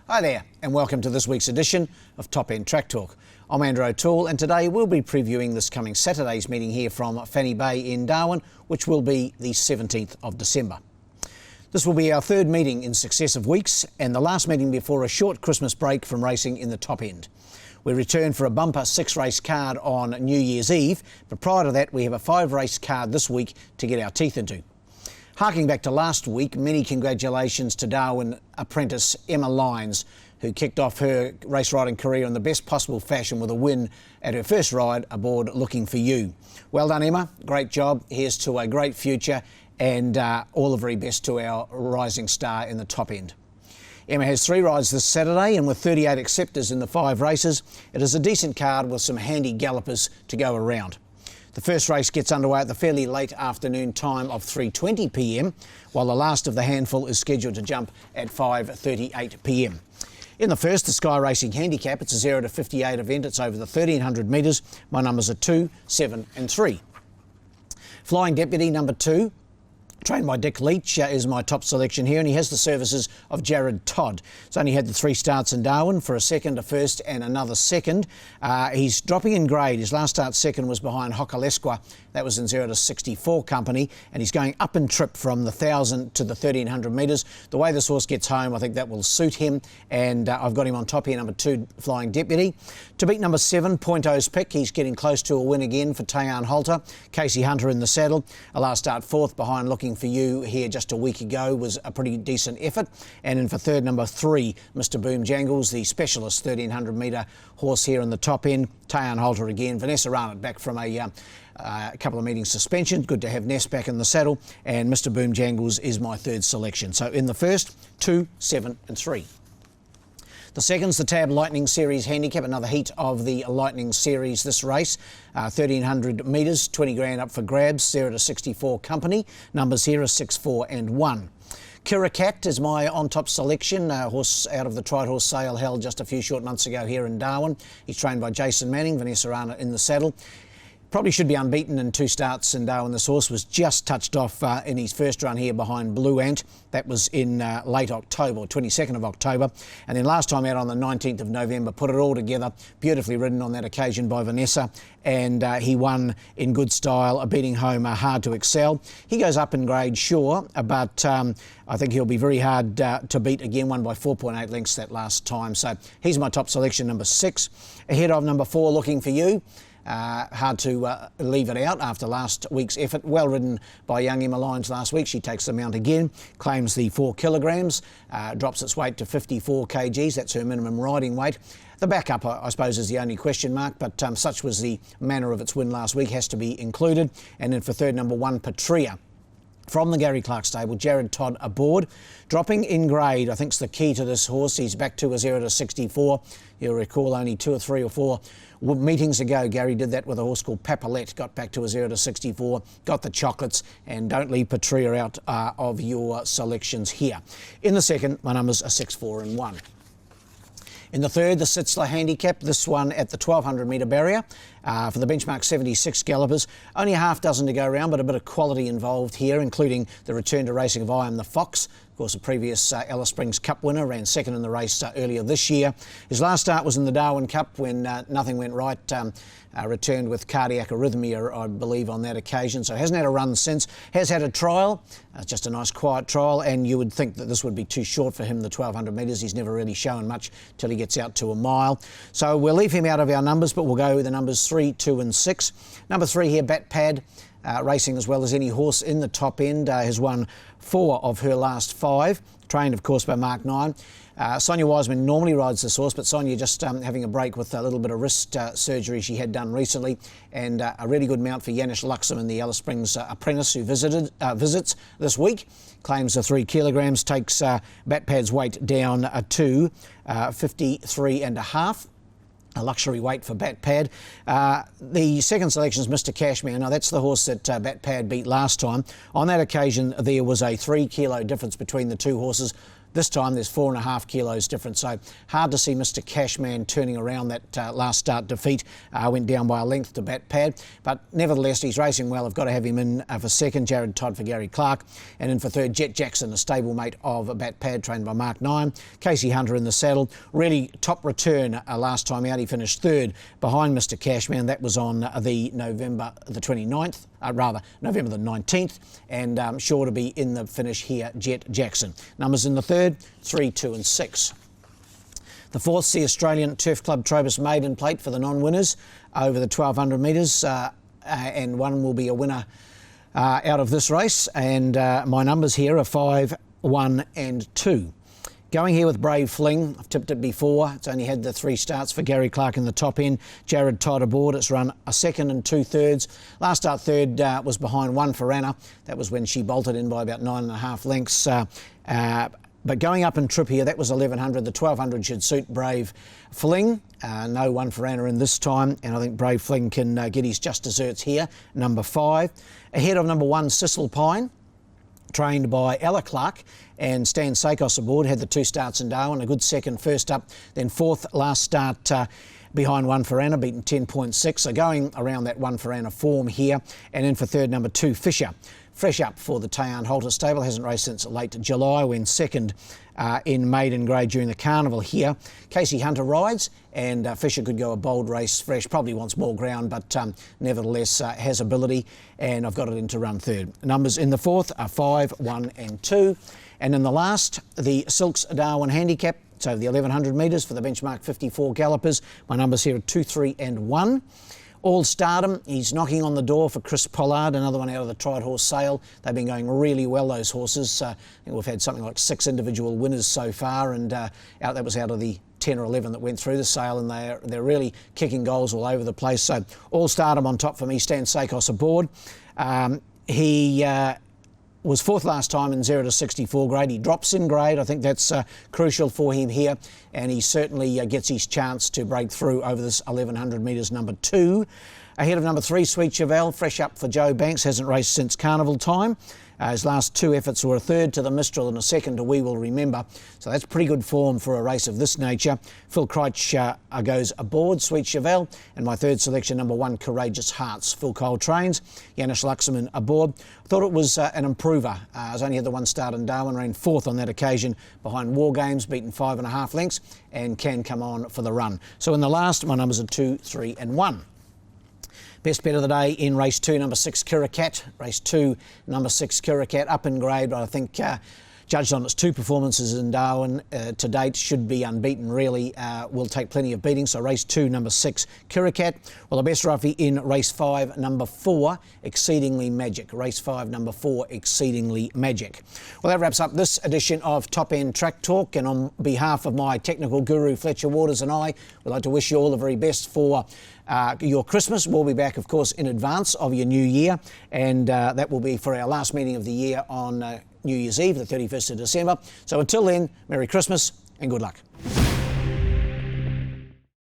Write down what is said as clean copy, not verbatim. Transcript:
Hi there, and welcome to this week's edition of Top End Track Talk. I'm Andrew O'Toole, and today we'll be previewing this coming Saturday's meeting here from Fanny Bay in Darwin, which will be the 17th of December. This will be our third meeting in successive weeks, and the last meeting before a short Christmas break from racing in the top end. We return for a bumper 6-race card on New Year's Eve, but prior to that we have a 5-race card this week to get our teeth into. Harking back to last week, many congratulations to Darwin apprentice Emma Lyons, who kicked off her race riding career in the best possible fashion with a win at her first ride aboard Looking For You. Well done, Emma. Great job. Here's to a great future, and all the very best to our rising star in the top end. Emma has 3 rides this Saturday, and with 38 acceptors in the 5 races, it is a decent card with some handy gallopers to go around. The first race gets underway at the fairly late afternoon time of 3:20 p.m, while the last of the handful is scheduled to jump at 5:38 p.m. In the first, the Sky Racing Handicap, it's a 0 to 58 event. It's over the 1,300 metres. My numbers are 2, 7 and 3. Flying Deputy, number 2. Trained by Dick Leach is my top selection here, and he has the services of Jared Todd. He's only had the 3 starts in Darwin for a second, a first and another second. He's dropping in grade. His last start second was behind Hokalesqua. That was in 0 to 64 company, and he's going up in trip from the 1,000 to the 1,300 metres. The way this horse gets home, I think that will suit him, and I've got him on top here, number 2, Flying Deputy. To beat number 7, Pointo's Pick. He's getting close to a win again for Tayan Halter. Casey Hunter in the saddle. A last start 4th behind Looking For You here just a week ago was a pretty decent effort. And in for third, number 3, Mr. Boom Jangles, the specialist 1,300 metre horse here in the top end. Tayan Halter again. Vanessa Arnott back from a couple of meetings suspension. Good to have Ness back in the saddle. And Mr. Boom Jangles is my 3rd selection. So in the first, 2, 7 and 3. The second's the Tab Lightning Series Handicap, another heat of the Lightning Series this race. 1,300 metres, 20 grand up for grabs, 0 to 64 company. Numbers here are 6, 4 and 1. Kirakat is my on-top selection, a horse out of the Tried Horse sale held just a few short months ago here in Darwin. He's trained by Jason Manning, Vanessa Arnott in the saddle. Probably should be unbeaten in 2 starts in Darwin. This horse was just touched off in his first run here behind Blue Ant. That was in late October, 22nd of October. And then last time out on the 19th of November, put it all together. Beautifully ridden on that occasion by Vanessa. And he won in good style, beating home Hard to Excel. He goes up in grade, sure, but I think he'll be very hard to beat again. Won by 4.8 lengths that last time. So he's my top selection, number 6. Ahead of number 4, Looking For You. Hard to leave it out after last week's effort. Well ridden by young Emma Lyons last week. She takes the mount again, claims the 4 kilograms, drops its weight to 54 kgs. That's her minimum riding weight. The backup, I suppose, is the only question mark, but such was the manner of its win last week, has to be included. And then for third, number 1, Patria. From the Gary Clark stable, Jared Todd aboard. Dropping in grade, I think, is the key to this horse. He's back to a 0 to 64. You'll recall only 2 or 3 or 4 meetings ago, Gary did that with a horse called Papalette. Got back to a 0 to 64, got the chocolates, and don't leave Patria out of your selections here. In the second, my numbers are 6, 4 and 1. In the third, the Sitzler Handicap, this one at the 1,200 metre barrier for the benchmark 76 gallopers. Only a half dozen to go around, but a bit of quality involved here, including the return to racing of I Am the Fox. Of course, a previous Alice Springs Cup winner, ran second in the race earlier this year. His last start was in the Darwin Cup when nothing went right. Returned with cardiac arrhythmia, I believe, on that occasion. So hasn't had a run since. Has had a trial, just a nice quiet trial, and you would think that this would be too short for him, the 1,200 metres. He's never really shown much till he gets out to a mile. So we'll leave him out of our numbers, but we'll go with the numbers 3, 2 and 6. Number 3 here, Bat Pad. Racing as well as any horse in the top end, has won 4 of her last 5, trained of course by Mark 9. Sonia Wiseman normally rides this horse, but Sonia just having a break with a little bit of wrist surgery she had done recently, and a really good mount for Yanis Luxem in the Alice Springs apprentice who visits this week. Claims the 3 kilograms, takes Bat Pad's weight down to 53 and a half. A luxury weight for Bat Pad. The second selection is Mr. Cashmere. Now, that's the horse that Bat Pad beat last time. On that occasion, there was a 3 kilo difference between the 2 horses. This time there's 4.5 kilos difference, so hard to see Mr Cashman turning around that last start defeat. Went down by a length to Bat Pad, but nevertheless he's racing well. I've got to have him in for second, Jared Todd for Gary Clark, and in for third, Jet Jackson, a stablemate of Bat Pad, trained by Mark Nine. Casey Hunter in the saddle. Really top return last time out. He finished third behind Mr Cashman. That was on the November the 29th, November the 19th, and sure to be in the finish here, Jet Jackson. Numbers in the third, 3, 2 and 6. The fourth's the Australian Turf Club Trobus Maiden Plate for the non-winners over the 1200 metres, and one will be a winner out of this race, and my numbers here are 5, 1 and 2. Going here with Brave Fling. I've tipped it before. It's only had the 3 starts for Gary Clark in the top end. Jared Todd aboard. It's run a second and 2/3. Last start third was behind One for Anna. That was when she bolted in by about 9.5 lengths. But going up in trip here, that was 1100. The 1200 should suit Brave Fling. No One for Anna in this time, and I think Brave Fling can get his just desserts here. Number 5. Ahead of number 1, Sissel Pine, trained by Ella Clark, and Stan Sakos aboard. Had the 2 starts in Darwin, a good second first up, then fourth last start behind One for Anna, beaten 10.6. So going around that One for Anna form here, and in for third, number 2, Fisher. Fresh up for the Tayan Halter stable, hasn't raced since late July, when second in maiden grade during the carnival here. Casey Hunter rides, and Fisher could go a bold race. Fresh probably wants more ground, but nevertheless has ability, and I've got it in to run third. Numbers in the fourth are 5, 1 and 2. And in the last, the Silks Darwin Handicap. It's over the 1100 metres for the benchmark 54 gallopers. My numbers here are 2, 3 and 1. All Stardom, he's knocking on the door for Chris Pollard, another one out of the Tried Horse Sale. They've been going really well, those horses. I think we've had something like 6 individual winners so far, and that was out of the 10 or 11 that went through the sale, and they're really kicking goals all over the place. So All Stardom on top for me, Stan Sakos aboard. He was fourth last time in 0 to 64 grade. He drops in grade. I think that's crucial for him here, and he certainly gets his chance to break through over this 1100 metres, number 2. Ahead of number 3, Sweet Chevelle, fresh up for Joe Banks, hasn't raced since carnival time. His last 2 efforts were a third to the Mistral and a second to We Will Remember. So that's pretty good form for a race of this nature. Phil Crouch goes aboard, Sweet Chevelle. And my third selection, number 1, Courageous Hearts. Phil Cole trains, Janis Luxemon aboard. Thought it was an improver. Has only had the 1 start in Darwin, ran fourth on that occasion behind War Games, beaten 5.5 lengths, and can come on for the run. So in the last, my numbers are 2, 3 and 1. Best bet of the day in race 2, number 6, Kirakat. Race 2, number 6, Kirakat, up in grade, but I think judged on its 2 performances in Darwin to date, should be unbeaten really. Will take plenty of beating. So race 2, number 6, Kirakat. Well, the best roughie in race 5, number 4, Exceedingly Magic. Race 5, number 4, Exceedingly Magic. Well, that wraps up this edition of Top End Track Talk, and on behalf of my technical guru Fletcher Waters and I, we'd like to wish you all the very best for your Christmas. We'll be back, of course, in advance of your new year, and that will be for our last meeting of the year on New Year's Eve, the 31st of December. So until then, Merry Christmas and good luck.